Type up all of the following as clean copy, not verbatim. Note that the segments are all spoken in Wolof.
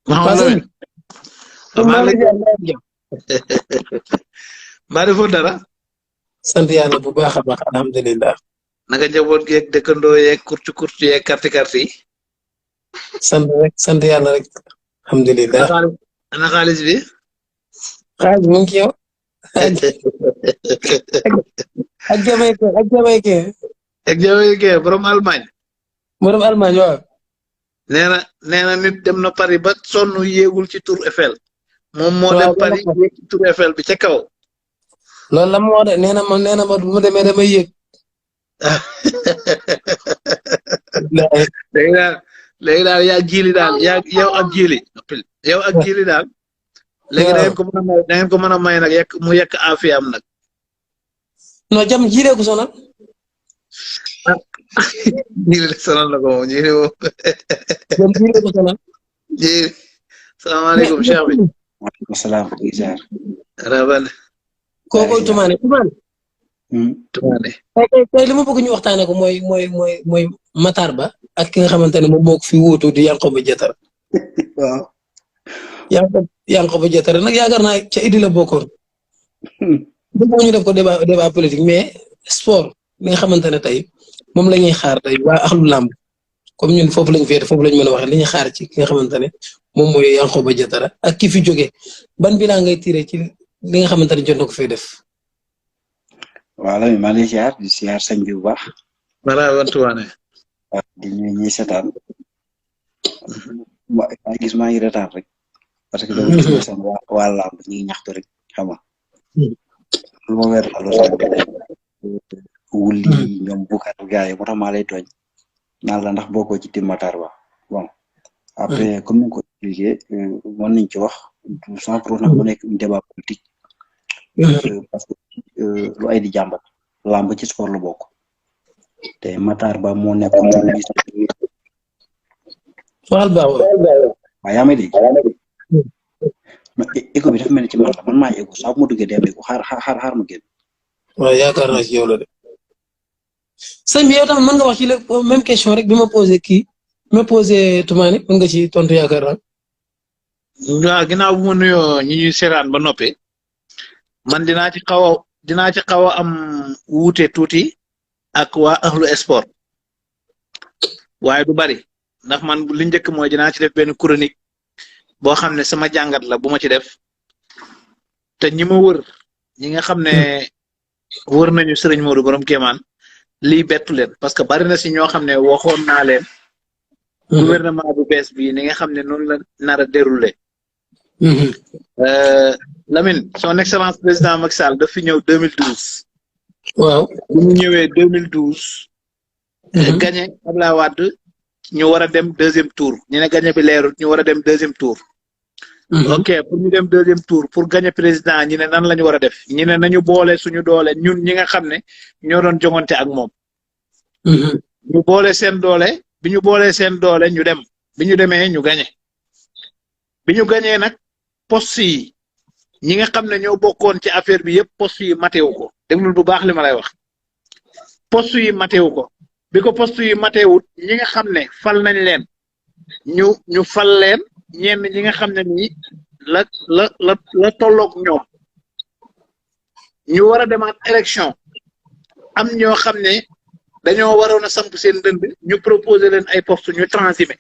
Mouhamed Pasal Lamine maa ngi lay jam. maa defoo dara Sant yàlla bu baax a baax alhamdulilah. naka njaboot gi ak dëkkandoo yeeg kurtu yeeg karti yi Sant yàlla rek alhamdulilah. ana xaalis bi xaaj mu ngi ci yow. ak Jamaïque ak Jamaïque. ak Jamaïque borom Allemagne borom Allemagne waaw. nee na nit dem na Paris ba sonn yéegul ci Tour Eiffel moom moo dem Paris yéeg ci Tour Eiffel bi ca kaw. loolu la moo de nee na ma bu ma demee damay yéeg. léegi daal yaa jiili daal yow ak jiili daal. léegi da ngeen ko mën a may nag mu yekk afiyam nag. non jam jiilee ko sonal. jiili de sonal na ko moom jiili moom. jam jiilee ko sonal. jiili. salaamaaleykum cheikh bi. waaleykum salaam. rabal. kooku Toumane. Toumane. tey li ma bëgg ñu waxtaanee ko mooy Matar Ba ak ki nga xamante ne moom moo ko fi wuutu di Yankhoba Diattara. waaw. Yankhoba Diattara nag yaakaar naa ca Idi la bokkoon. bëgg ñu def ko débat politique mais sport li nga xamante ne tey moom la ñuy xaar tey waa axlu làmb comme ñun foofu lañ féete foofu lañ mën a waxee li ñuy xaar ci ki nga xamante ne moom mooy Yankhoba Diattara ak ki fi jógee ban bilan ngay tiré ci li nga xamante ne jot na ko fay def. waaw Lamine maa ngi lay ziar di ziar sëñ bi bu baax. voilà Toumane. di ñuy seetaan. maa gis maa ngi retaan rek. parce que dama gis ne sama waa làmb ñu ngi ñaxtu rek xam nga. lu ma weer la wulli ñoom Boucar gars yi moo tax maa lay tooñ. naan la ndax bokkoo ci team Matar Ba bon. après comme ni nga ko expliqué mën nañ ci wax sans pour nag mu nekk un débat politique. parce que lu ay di jàmbat làmb ci sport la bokk. te Matar Ba moo nekk waxal baax waaw yaa may dégg. écho bi dafa mel ni ci man la man maa écho saa bu ma duggee dem écho xaar ma génn. waaw yaakaar naa ci yow la de. sëñ bi yow tamit mën nga wax ci la même question rek bi ma posé Toumane mën nga ci tontu yaakaar naa. waaw ginnaaw bu ma nuyoo ñi ñuy seetaan ba noppi man dinaa ci xaw a am wuute tuuti ak waa ahlu sport waaye du bari ndax man li njëkk mooy dinaa ci def benn chronique boo xam ne sama jàngat la bu ma ci def te ñi ma wër ñi nga xam ne wër nañu Serigne Modou borom Kéemaan lii bettu leen parce que bari na si ñoo xam ne waxoon naa leen. gouvernement bu bees bi ni nga xam ne noonu la nar a déroulé. Lamine son excellence président Macky Sall daf fi ñëw 2012. waaw bu ñu ñëwee 2012. gagné Abdoulaye Wade ñu war a dem deuxième tour ñu ne gagné bi leerut ñu war a dem deuxième tour. ok pour ñu dem deuxième tour pour gagné président ñi ne nan la ñu war a def ñi ne nañu boole suñu doole ñun ñi nga xam ne ñoo doon jongante ak moom. ñu boole seen doole bi ñu boolee seen doole ñu dem bi ñu demee ñu gagné bi ñu gagné nag poste yi ñi nga xam ne ñoo bokkoon ci affaire bi yëpp poste yi mateewu ko déglul bu baax li ma lay wax poste yi mateewu ko bi ko poste yi mateewut ñi nga xam ne fal nañ leen ñu fal leen ñenn ñi nga xam ne nii la tolloog ñoom ñu war a demaat élection am ñoo xam ne dañoo waroon a samp seen dënd ñu proposer leen ay poste ñu transhumé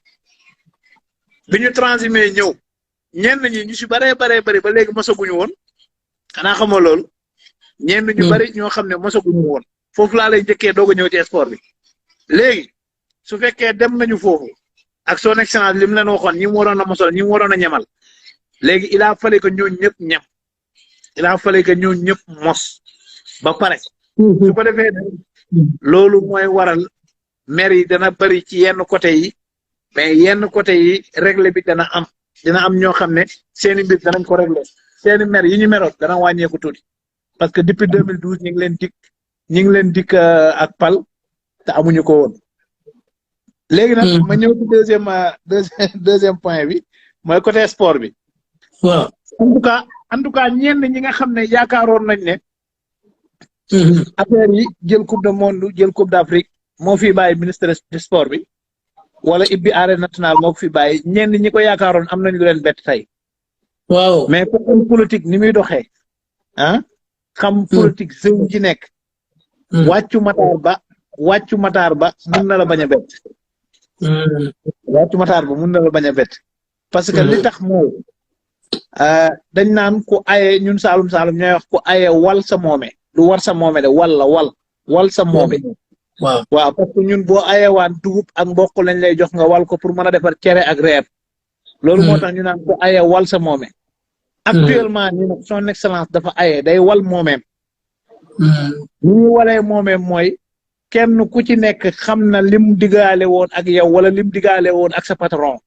bi ñu transhumé ñëw ñenn ñi ñu si baree bari ba léegi mosaguñu woon xanaa xamoo loolu ñenn ñu bari ñoo xam ne mosaguñu woon foofu laa lay njëkkee doog a ñëw ci sport bi léegi su fekkee dem nañu foofu ak son excellence li mu leen waxoon ñi mu waroon a mosal ñi mu waroon a ñemal léegi il a fallu que ñooñu ñëpp ñem il a fallu que ñooñu ñëpp mos ba pare su ko defee loolu mooy waral maire yi dana bari ci yenn côté yi mais yenn côté yi réglé bi dina am ñoo xam ne seeni mbir danañ ko réglé seeni maire yi ñu meroon dana wàññeeku tuuti parce que depuis 2012 ñu ngi leen dikk ak pal te amuñu ko woon léegi nag ma ñëw ci deuxième point bi mooy côté sport bi waaw en tout cas ñenn ñi nga xam ne yaakaaroon nañ ne affaire yi jël coupe du monde jël coupe d'Afrique moo fi bàyyi ministre du sport bi wala ibbi arène nationale moo ko fi bàyyi ñenn ñi ko yaakaaroon am nañ lu leen bett tey. waaw mais ku xam politique ni muy doxee ah xam politique zone ji nekk. wàccu Matar Ba mun na la bañ a bett. wàccu Matar Ba mun na la bañ a bett. parce que li tax mooy dañ naan ku aye ñun Saalum ñooy wax ku aye wal sa moome du war sa moome de wal sa moome. waaw parce que ñun boo ayewaan dugub ak mboq lañ lay jox nga wal ko pour mën a defar cere ak reer. loolu moo tax ñu naan ku aye wal sa moome. actuellement ñu nag son excellence dafa aye day wal moomeem. ni ñu walee moomeem mooy kenn ku ci nekk xam na lim digaale woon ak yow wala lim digaale woon ak sa patron.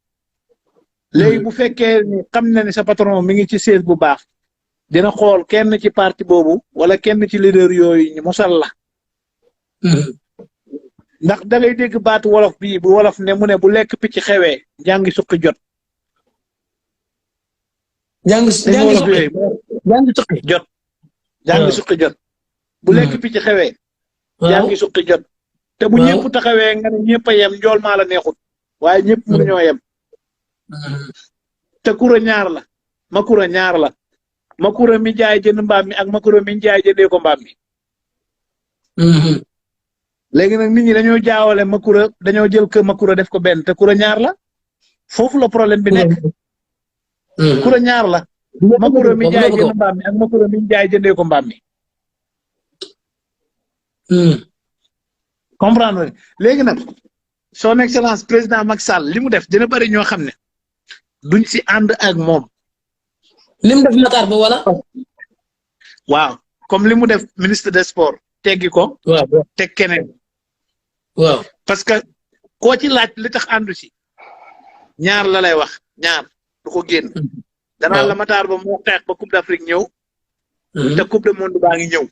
léegi bu fekkee ni xam na ni sa patron mi ngi ci siège bu baax dina xool kenn ci parti boobu wala kenn ci leader yooyu ñu mosal la. ndax da ngay dégg baatu wolof bii bu wolof ne mu ne bu lekk picc xewee jàngi suqi jot. jàngi suqi jot. bu lekk picc xewee. jàngi suqi jot. te bu ñëpp taxawee nga ne ñëpp a yem njool maa la neexut waaye ñëpp mënuñoo yem. te kura ñaar la makura mi jaay jënd mbaam mi ak makura mi jaay jëndee ko mbaam mi. léegi nag nit ñi dañoo jaawale makura dañoo jël que makura def ko benn te kura ñaar la foofu la problème bi nekk. kura ñaar la. makura mi jaay jënd mbaam mi ak makura mi jaay jëndee ko mbaam mi. comprendre léegi nag son excellence président Macky Sall li mu def dina bari ñoo xam ne duñ si ànd ak moom. li mu def Matar Ba wala. waaw comme li mu def ministre des sports teggi ko. waaw teg keneen. waaw parce que koo ci laaj li tax àndu si ñaar la lay wax ñaar du ko génn. danaa la Matar Ba moo xeex ba coupe d'Afrique ñëw. te coupe du monde baa ngi ñëw.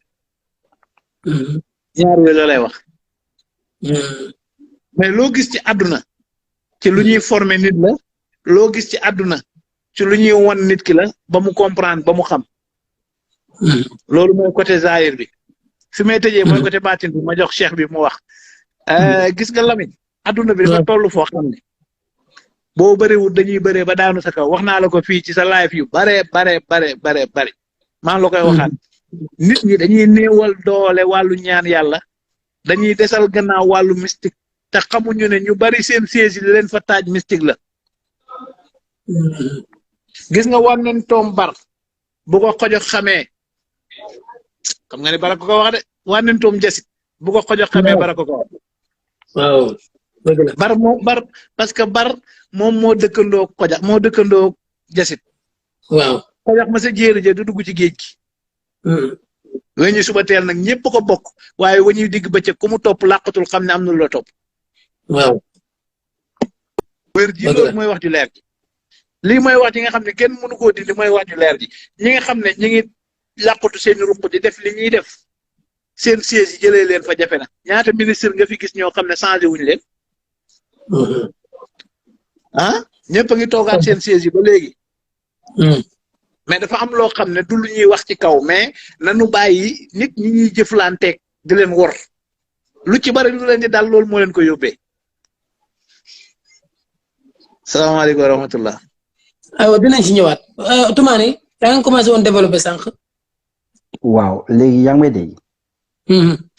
ñaar yooyu la lay wax. mais loo gis ci àdduna ci lu ñuy former nit la loo gis ci àdduna ci lu ñuy won nit ki la ba mu comprendre ba mu xam. loolu mooy côté zahir bi fi may tëjee mooy côté baatin bi ma jox cheikh bi mu wax. gis nga Lamine àdduna bi dafa toll foo xam ne boo bëriwul dañuy bëree ba daanu sa kaw wax naa la ko fii ci sa live yu bare maa la koy waxaat. nit ñi dañuy néewal doole wàllu ñaan yàlla dañuy desal gannaaw wàllu mystique te xamuñu ne ñu bari seen siège li leen fa taaj mystique la. gis nga war nañ toom bar bu ko xojox xamee xam nga ne bara ko wax de war nañ toom jasit bu ko xojox xamee bara ko wax. waaw dëgg la bar parce que bar moom moo dëkkandoo xojax moo dëkkandoo jasit. waaw xojox ma sa jéeri ja du dugg ci géej gi. weñu suba teel nag ñëpp ko bokk waaye weñuy digg bëccëg ku mu topp làqatul xam ne am na lu la topp. waaw. wér ji loolu mooy wax ju leer ji lii mooy wax ji nga xam ne kenn mënu koo dindi mooy wax ju leer ji ñi nga xam ne ñi ngi làqatu seen ruq di def li ñuy def seen siège yi jëlee leen fa jafe na ñaata ministre nga fi gis ñoo xam ne changé wuñu leen. ñëpp a ngi toogaat seen siège yi ba léegi. mais dafa am loo xam ne du lu ñuy wax ci kaw mais nanu bàyyi nit ñi ñuy jëflanteeg di leen wor lu ci bari lu leen di dal loolu moo leen ko yóbbee. salaamaaleykum wa rahmatullah. aywa dinañ ci ñëwaat Toumani yaa ngi commencé woon développé sànq. waaw léegi yaa ngi may dégg.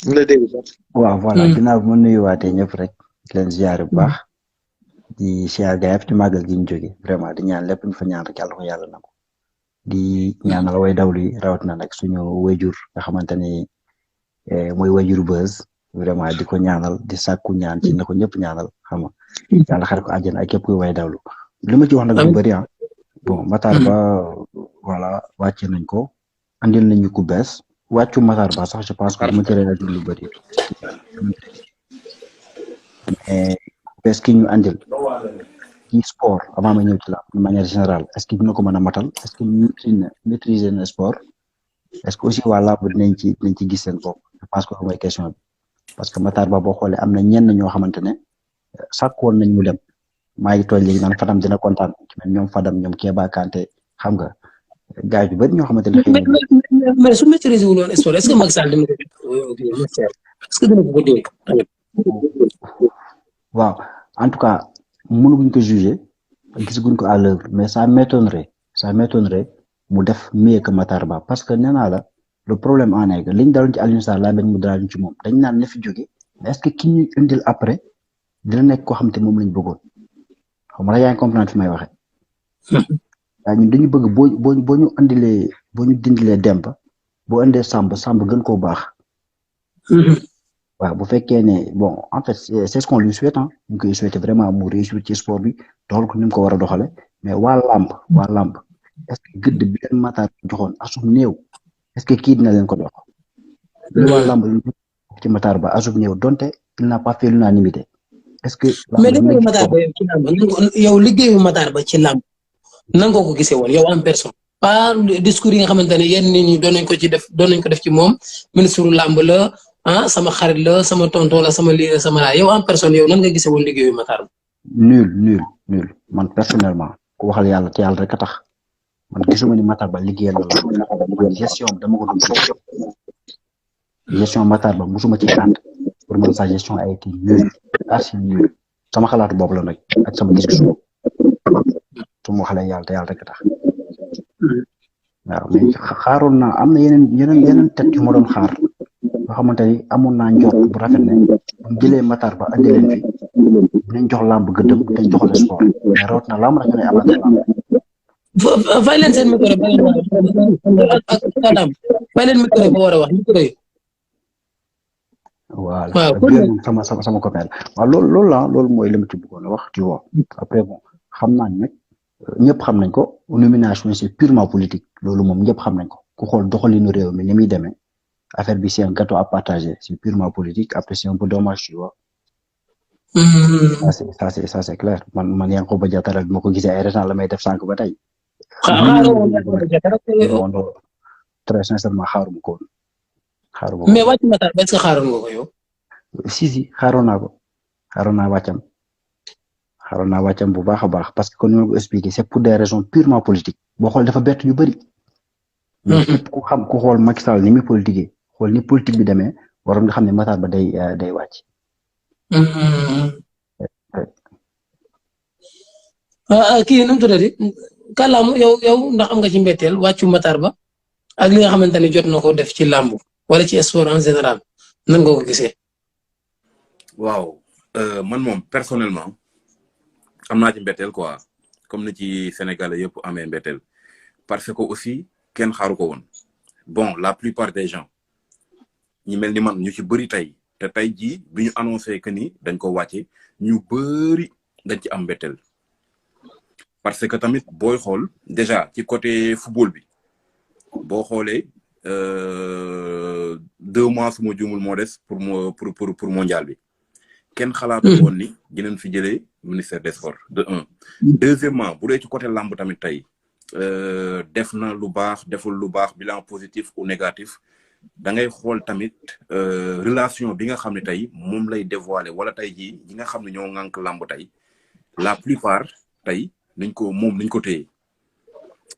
mu la dégg sax. waaw voilà ginnaaw bi ma nuyuwaatee ñëpp rek di leen ziare bu baax di ziare gaa yëpp ci màggal gi ñu jógee vraiment di ñaan lépp ñu fa ñaan rek yàlla ko yàlla na ko. di ñaanal way dawlu yi rawatina nag suñu wayjur nga xamante ni mooy wayjur Beuz vraiment di ko ñaanal di sàkku ñaan ci na ko ñëpp ñaanal xam nga yàlla xare ko àjjana ak képp kuy way dawlu li ma ci wax nag lu bëri bon Matar Ba voilà wàcce nañ ko andil nañu ku bees wàccu Matar Ba sax je pense que ma ci réalité lu bëri mais bees ki ñu andil ci sport avant ma ñëw ci la de manière générale est-ce que dina ko mën a matal est-ce que maîtriser na sport est-ce que aussi waa làmb dinañ ci gis seen bopp je pense que mooy question bi parce que Matar Ba boo xoolee am na ñenn ñoo xamante ne sàkkoon nañ mu dem maa ngi tooñ léegi naan Fadam dina kontaan ci même ñoom Fadam ñoom Kéba Kanté xam nga gars yu bëri ñoo xamante ne. mais su maîtriser wul woon sport est-ce que Macky Sall dina ko est-ce que dina ko dégg tamit. waaw en tout cas mënuguñ ko juger gisaguñ ko à l'œuvre mais ça m'étonnerait mu def mieux que Matar Ba parce que nee naa la le problème en est que liñ daloon ci Alioune Sarr laa bañ mu dalañ ci moom dañ naan na fi jóge mais est-ce que ki ñu indil après dina nekk koo xam te moom lañ bëggoon xam nga yaa ngi comprendre fi may waxee. waaye ñun dañu bëgg boo ñu andilee boo ñu dindilee Demba boo indee Samb gën koo baax. waaw bu fekkee ne bon en fait c'est ce qu'on lui souhaite ah ñu koy souhaiter vraiment mu réussir ci sport bi doxal ko ni mu ko war a doxale mais waa làmb est-ce que gëdd bi leen Matar joxoon asum néew est-ce que kii dina leen ko dox. lu waa làmb ci Matar Ba asum néew donte il n'a pas fait l'unanimité est-ce que. mais liggéeyu Matar Ba ci làmb yow liggéeyu Matar Ba ci làmb nan nga ko gisee woon yow en personne. pas discours yi nga xamante ne yenn nit ñi doon nañ ko def ci moom ministre làmb la ah sama xarit la sama tonton la sama lii la sama laa yow en personne yow nan nga gisee woon liggéeyu Matar Ba. nul man personnellement ku waxal yàlla te yàlla rek a tax man gisuma ni Matar Ba liggéeyal la gestion dama ko doon gestion Matar Ba musuma ci ànd pour man sa gestion a été nulle archi nulle sama xalaatu boobu la nag ak sama discussion su ma waxalee yàlla te yàlla rek a tax. waaw mais xaaroon naa am na yeneen tête yu ma doon xaar yoo xamante ni amoon naa njort bu rafet ne bu ñu jëlee Matar Ba andi leen fi dinañ jox làmb gëddëm dañ joxal sport mais rawat na làmb dañu lay amal làmb. fay leen seen micro ba ak Kadam fay leen micro ba war a wax micro yi. voilà sama copain waaw loolu mooy li ma ci bëggoon a wax tu vois après bon xam naa ne nag ñëpp xam nañ ko nomination c'est purement politique loolu moom ñëpp xam nañ ko ku xool doxalinu réew mi ni muy demee affaire bi c'est un gâteau à partager c'est purement politique après c'est un peu dommage tu vois. ça c'est clair man Yankhoba Diattara bi ma ko gisee ay récents la may def sànq ba tey. très sincèrement xaaruma ko woon. mais wàcc Matar Ba est-ce que xaaroon nga ko yow. si xaaroon naa wàccam. xaaroon naa wàccam bu baax a baax parce que comme ni ma ko expliqué c'est pour des raisons purement politiques boo xool dafa bett yu bëri. mais képp ku xool Macky Sall ni muy politiqué xool ni politique bi demee waroon nga xam ne Matar Ba day wàcc. kii nu mu tuddati kàllaama yow ndax am nga ci mbetteel wàccu Matar Ba ak li nga xamante ne jot na ko def ci làmb wala ci sport en général nan nga ko gisee. waaw man moom personnellement. am naa ci mbetteel quoi comme ni ci Sénégalais yëpp amee mbetteel parce que aussi kenn xaaru ko woon bon la plupart des gens ñi mel ni man ñu ci bëri tey te tey jii bi ñu annoncé que ni dañ ko wàcce ñu bëri dañ ci am mbetteel parce que tamit booy xool déjà ci côté football bi boo xoolee 2 mois su ma juumul moo des pour mondial bi kenn xalaatu woon ni dinañ fi jëlee ministère des sports de un. Deuxièmement bu dee ci côté lamb tamit tey def na lu baax deful lu baax bilan positif ou négatif da ngay xool tamit relation bi nga xam ne tey moom lay dévoiler wala tey jii ñi nga xam ne ñoo ŋànk lamb tey la plupart tey niñ ko téye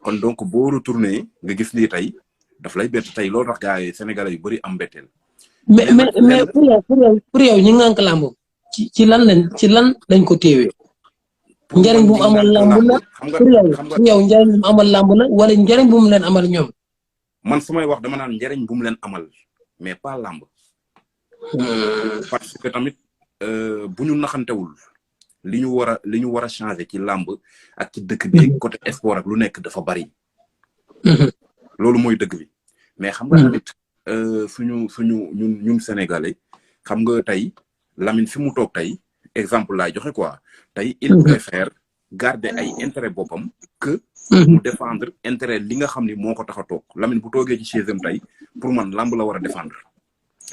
kon donc boo retourné nga gis lii tey daf lay bett tey loolu tax gars yi Sénégalais yu bëri am mbetteel. mais pour yow ñi ŋànk lamb ci lan lañ ko téewee. njariñ bu mu amal lamb la pour yow njariñ bu mu amal lamb la wala njariñ bu mu leen amal ñoom. man su may wax dama naan njariñ bu mu leen amal mais pas lamb. parce que tamit bu ñu naxantewul li ñu war a changer ci lamb ak ci dëkk bi côté sport ak lu nekk dafa bari. loolu mooy dëgg bi mais xam nga tamit suñu ñun sénégalais xam nga tey Lamine fi mu toog tey exemple laay joxe quoi tey il préfère garder ay intérêt boppam que mu défendre intérêt li nga xam ni moo ko tax a toog Lamine bu toogee ci chaise am tey pour man lamb la war a défendre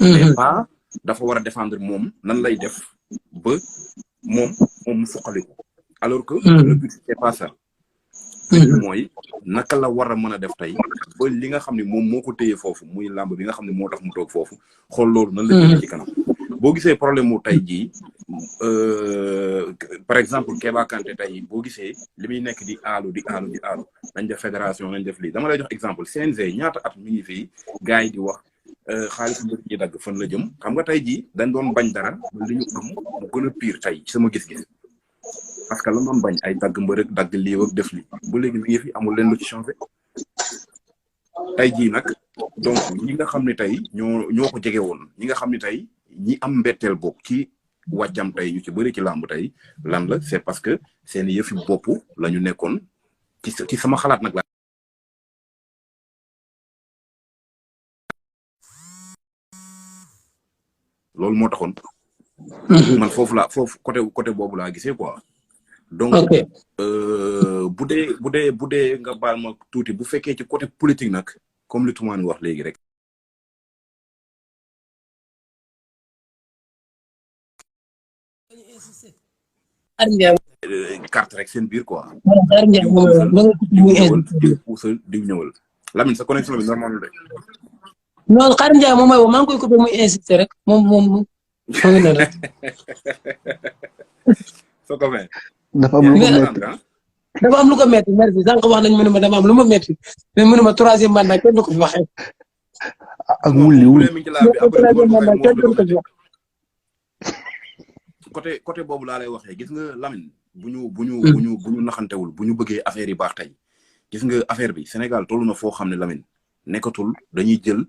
mais pas dafa war a défendre moom nan lay def ba moom mu suqaliku alors que le but c'est pas ça mooy naka la war a mën a def tey ba li nga xam ne moom moo ko téye foofu muy lamb bi nga xam ne moo tax mu toog foofu xool loolu nan la jëlee ci kanam boo gisee problème mu tey jii par exemple Keba Kanté tey boo gisee li muy nekk di aalu nañ def fédération nañ def lii dama lay jox exemple CNG ñaata at mi ngi fii gars yi di wax xaalis mbir yi dagg fan la jëm xam nga tey jii dañ doon bañ dara li ñu am mu gën a pire tey ci sama gis-gis parce que la doon bañ ay dagg mbër ak dagg lii ak def li bu léegi mi ngi fi amul leen lu ci changé tey jii nag donc ñi nga xam ne tey ñoo ko jege woon ñi nga xam ne tey ñi am mbetteel bokk ci wàccam tey ñu ci bëri ci làmb tey lan la c'est parce que seen yëfi bopp la ñu nekkoon ci sama xalaat nag la loolu moo taxoon man foofu côté boobu laa gisee quoi donc bu dee nga baal ma tuuti bu fekkee ci côté politique nag comme li Toumane wax léegi rek carte rek seen biir quoi diw ñëwal Lamine sa connexion bi normal de non Xaar Ndiaye moom mooy maa ngi koy coupé muy insister rek moom ngi ne rek soo ko fee dafa am lu ko metti merci sànq wax nañ ma dama am lu ma metti mais mu ne ma troisième mandat kenn du ko fi waxee ak wulli côté boobu laa lay waxee gis nga Lamine bu ñu naxantewul bu ñu bëggee affaire yi baax tey gis nga affaire bi Sénégal tollu na foo xam ne Lamine nekkatul dañuy jël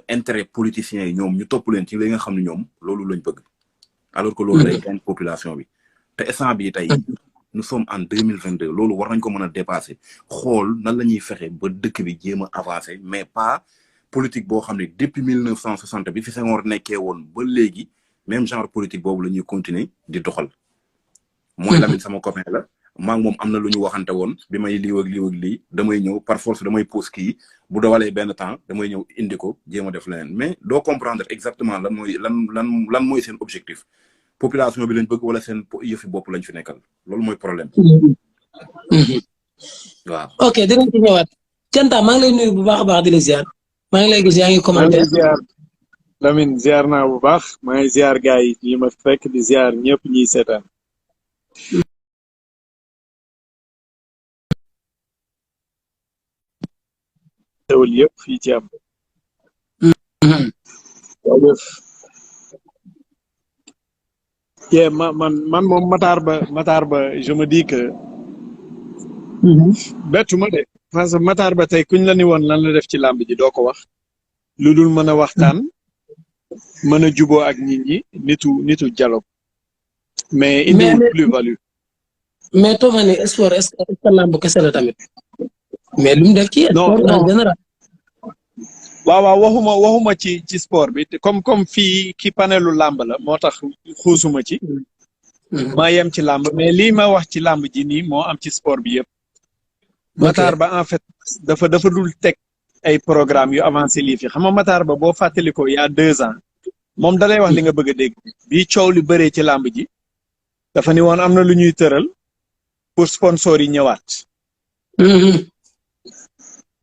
intérêt politiciens yi ñoom ñu topp leen ci li nga xam ne ñoom loolu lañ bëgg alors que loolu day gagne population bi te instant bi tey nous sommes en 2022 loolu war nañ ko mën a dépasser xool nan la ñuy fexe ba dëkk bi jéem a avancer mais pas politique boo xam ne depuis 1960 bi fi Senghor nekkee woon ba léegi même genre politique boobu la ñuy continuer di doxal mooy Lamine sama copain la maa ngi moom am na lu ñu waxante woon bi may lii ak lii damay ñëw par force damay pause kii bu dawalee benn temps damay ñëw indi ko jéem a def leneen mais doo comprendre exactement lan mooy seen objectif population bi lañ bëgg wala seen yëfi bopp lañ fi nekkal loolu mooy problème waaw. ok dinañ ci ñëwaat Thianta maa ngi lay nuyu bu baax a baax di la ziar maa ngi lay gis yaa ngi commenté. Lamine ziar naa bu baax maa ngi ziar gars yi ma fekk di ziar ñëpp ñiy seetaan. teewul yëpp fii ci am. man moom Matar Ba je me dis que. bettu ma de parce que Matar Ba tey kuñ la ni woon lan la def ci làmb ji doo ko wax. lu dul mën a waxtaan. mën a juboo ak nit ñi nitu dialogue. mais indiwul plus-value. mais Toumani sport est-ce que làmb kese la tamit. mais lu mu def ci sport en général. waaw waxuma ci sport bi comme fii ki panelu làmb la moo tax xuusuma ci. maa yem ci làmb mais lii ma wax ci làmb ji nii moo am ci sport bi yëpp. Matar Ba en fait dafa dul teg ay programme yu avancé lii fi xam nga Matar Ba boo fàttalikoo il y a 2 ans moom dalay wax li nga bëgg a dégg bii coow li bëree ci làmb ji dafa ni woon am na lu ñuy tëral pour sponsor yi ñëwaat.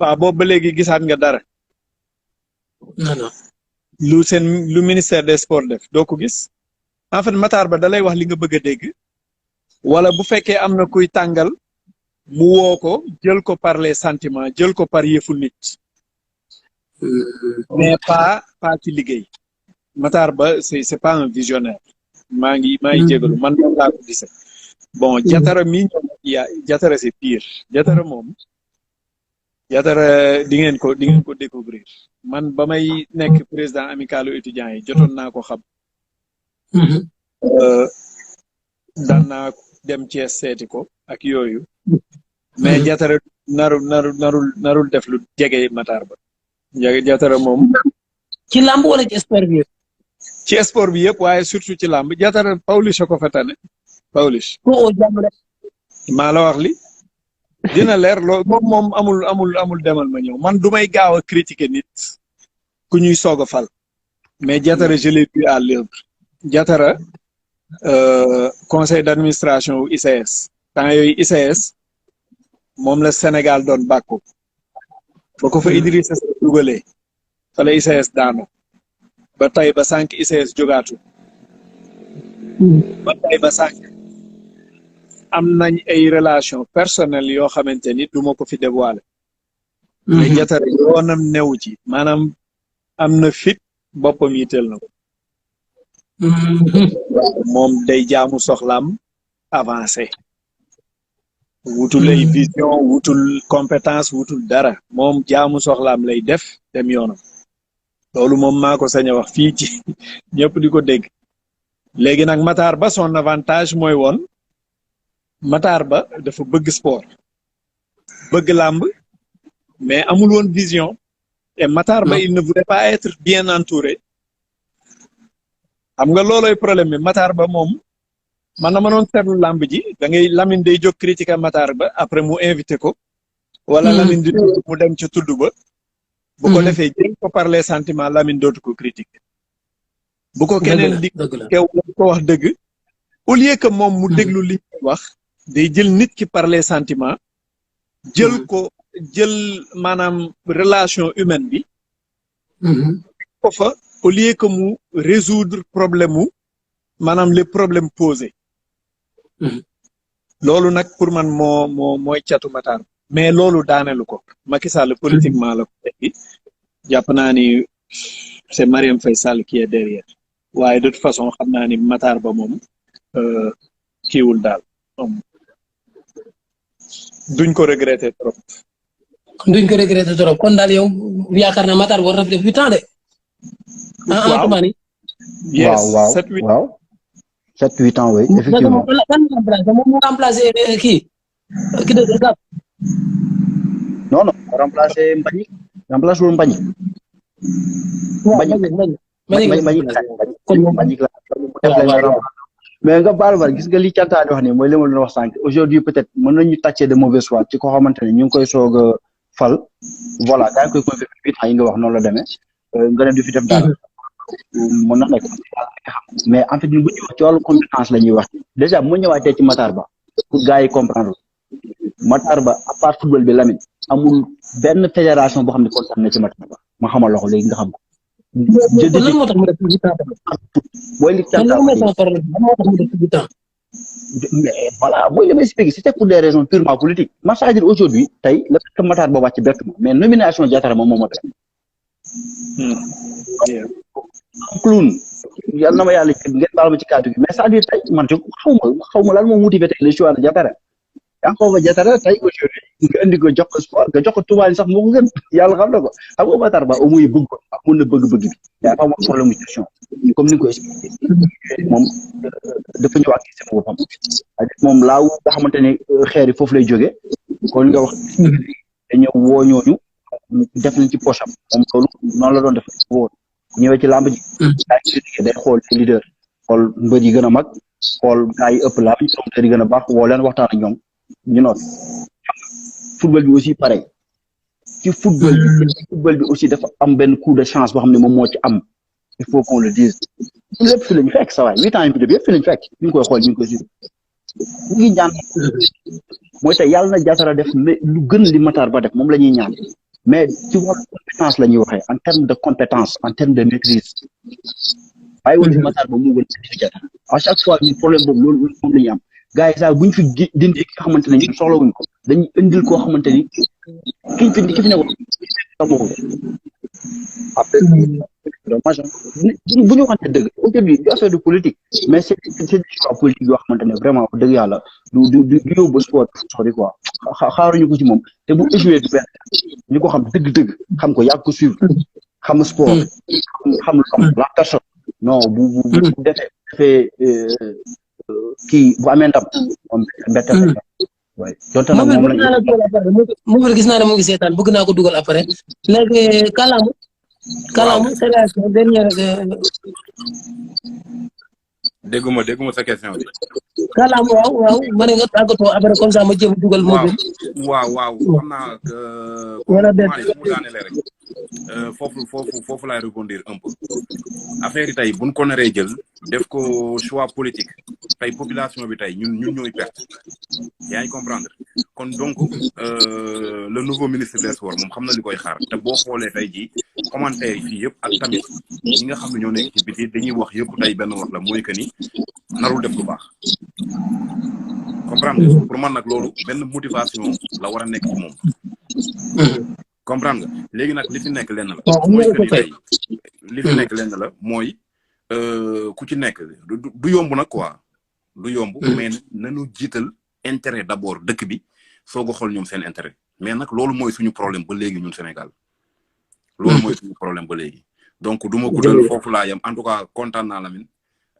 waaw boobu ba léegi gisaat nga dara. non. lu ministère des sports def doo ko gis. en fait Matar Ba dalay wax li nga bëgg a dégg wala bu fekkee am na kuy tàngal mu woo ko jël ko par les sentiments jël ko par yëfu nit. mais pas ci liggéey. Matar Ba c'est pas un visionnaire. maa ngi jégalu man moom laa ko gisee. bon Jatara mi Jatara c'est pire Jatara moom. Jatara di ngeen ko découvrir man ba may nekk président amicalu étudiants yi jotoon naa ko xam. daan naa dem Thiès seeti ko ak yooyu. mais Jatara narul def lu jege Matar Ba. Jatara moom. ci làmb wala ci sport bi yëpp. ci sport bi yëpp waaye surtout ci làmb Jatara Pawlish ko fa tane Pawlish. maa la wax li dina leer loolu moom amul demal ma ñëw man du may gaaw a critiquer nit ku ñuy soog a fal mais Jatara je l'ai vu à l'œuvre Jatara conseil d'administration wu ICS temps yooyu ICS moom la Sénégal doon bàkku ba ko fa Idrissa Seck dugalee fa la ICS daanu ba tey ba sànq ICS jógaatu ba tey ba sànq am nañ ay relation personnelle yoo xamante ni du ma ko fi dévoiler. mais Jatara yoonam newu ci maanaam am na fit boppam yitteel na ko. moom day jaamu soxlaam avancer wutul ay vision wutul compétence wutul dara moom jaamu soxlaam lay def dem yoonam loolu moom maa ko sañ a wax fii ci ñëpp di ko dégg léegi nag Matar Ba son avantage mooy woon Matar Ba dafa bëgg sport bëgg làmb mais amul woon vision et Matar Ba il ne voulait pas être bien entouré xam nga looloy problème bi Matar Ba moom man na mënoon seetlu làmb ji da ngay Lamine day jóg critiquer Matar Ba après mu invité ko wala Lamine di tudd mu dem ca tudd ba bu ko defee jël ko par les sentiments Lamine dootu ko critiquer bu ko keneen di kew ko wax dëgg au lieu que moom mu déglu li ñuy wax day jël nit ki par les sentiments jël maanaam relation humaine bi ko fa au lieu que mu résoudre problème mu maanaam les problèmes posés loolu nag pour man mooy catu Matar mais loolu daanelu ko Macky Sall politiquement la ko teggi jàpp naa ni c'est Marième Faye Sall qui est derrière waaye de toute façon xam naa ni Matar Ba moom kiiwul daal duñ ko regretter trop. kon daal yow yaakaar naa Matar war na fi def 8 ans de. waaw yes 7-8 ans oui effectivement. moom moo remplacé kii de Gap. non remplacé Mbagnick remplacé wul Mbagnick. Mbagnick la mais nga baal ma gis nga li cantaani wax ni mooy li ma doon wax sànq aujourd'hui peut-être mën nañu tàccee de mauvaise foi ci ko xamante ne ñu ngi koy soog a fal voilà daa koy confirmer 8 ans yi nga wax noonu la demee nga ne du fi def dara mën na nekk mais en fait ñun bu ñuy wax ci wàllu compétence la ñuy wax déjà mu ñëwaatee ci Matar Ba pour gars yi comprendre Matar Ba à part football bi Lamine amul benn fédération boo xam ne kontaan na ci Matar Ba ma xamal la ko léegi nga xam ko. lan moo tax mu def 8 ans mooy li mais voilà mooy li may expliqué c'était pour des raisons purement politiques ma c'est-à-dire aujourd'hui tey le fait que Matar Ba wàcc bett mais nomination Diatara moom moo ma bett clown yàlla na ma yàlla ngeen baal ma ci kàddu gi mais c'est-à-dire tey man xaw ma lan moo motivé tey le choix de Diatara Yankhoba Diattara tey aujourd'hui nga indi ko jox ko sport nga jox ko tubaab yi sax moo ko gën yàlla xam na ko xam nga Matar Ba au moins bëgg ko mun na bëgg-bëgg bi yaa am problème mu gestion comme ni nga ko expliqué moom dafa ñëw ak système boppam moom laaw nga xamante ne xeer yi foofu lay jógee kon nga wax dañoo woo ñooñu def nañ ci poche am moom loolu noonu la doon def woo ñëwee ci làmb ji day xool ci leader xool mbër yi gën a mag xool gars yi ëpp làmb promoteur yi gën a baax woo leen waxtaan ak ñoom ñu noonu football bi aussi pareil ci football bi aussi dafa am benn coup de chance boo xam ne moom moo ci am il faut qu'on le dise lépp fi lañu fekk sa waay 8 ans yi bi yëpp fi lañu fekk ñu ngi koy xool ñu ngi koy suivre ñu ngi ñaan mooy tey yàlla na Diattara def mais lu gën li Matar Ba def moom la ñuy ñaan mais ci wàllu compétence la ñuy waxee en terme de compétence en terme de maîtrise bàyyi woon si Matar Ba mu gën ci Diattara à chaque fois ñu problème boobu loolu moom la ñuy am gars yi sax buñ fi dindi ki nga xamante ne ñu soxlawuñ ko dañuy indil koo xamante ni ki fi nekkoon après dommage bu ñu waxante dëgg aujourd'hui du affaire de politique mais c'est des choix politique yoo xamante ne vraiment dëgg yàlla du yóbbu sport sori quoi xaaruñu ko ci moom te bu échoué du benn ñu ko xam dëgg-dëgg xam ko yàgg ko suivre xam sport xam la personne non bu defee kii bu amee ndam moom mbette waaye donte nag moom la gis naa ne mu ngi seetaan bëgg naa ko dugal après léegi Kalamu c'est dernière dégguma sa question bi. Kalamu waaw ma ne nga tàggatoo après comme ça ma jéem a dugal. waaw xam naa wala mu daanele rek foofu laay rebondir un peu affaire yi tey buñ ko naree jël def ko choix politique tey population bi tey ñun ñooy perte yaa ngi comprendre kon donc le nouveau ministre des sports moom xam na li koy xaar te boo xoolee tey jii commentaire yi fii yëpp ak tamit ñi nga xam ne ñoo nekk ci biti dañuy wax yëpp tey benn wax la mooy que ni narul def lu baax comprendre nga pour man nag loolu benn motivation la war a nekk ci moom comprendre nga léegi nag li fi nekk lenn la mooy que ni tey li fi nekk lenn la mooy ku ci nekk du yomb nag quoi du yomb mais nañu jiital intérêt d'abord dëkk bi soog a xool ñoom seen intérêt mais nag loolu mooy suñu problème ba léegi ñun Sénégal loolu mooy suñu problème ba léegi donc du ma guddal foofu laa yem en tout cas kontaan naa Lamine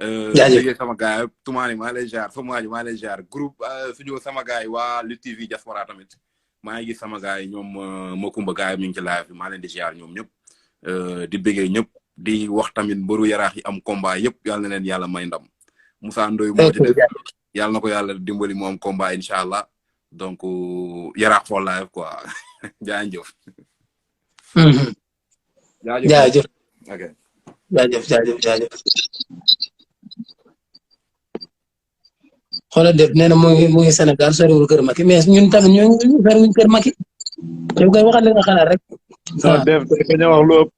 léegi sama gars yi Toumani maa lay jaar Famadi maa lay jaar groupe suñu sama gars yi waa Lutte TV Diaspora tamit maa ngi gis sama gars yi ñoom Makumba gars yi ñu ngi ci live bi maa leen di jaar ñoom ñëpp di bëggee ñëpp di wax tamit mbëru yaraax yi am combat yëpp yàlla na leen yàlla may ndam Moussa Ndoye moo ci def yàlla na ko yàlla dimbali mu am combat incha allah donc yaraax for live quoi jaajëf. jaajëf ok jaajëf xoolal def nee na mu ngi Sénégal soriwul kër Macky mais ñun tamit ñoo ngi soriwul kër Macky. yow koy waxal li nga xalaat rek. def dañu wax lu ëpp.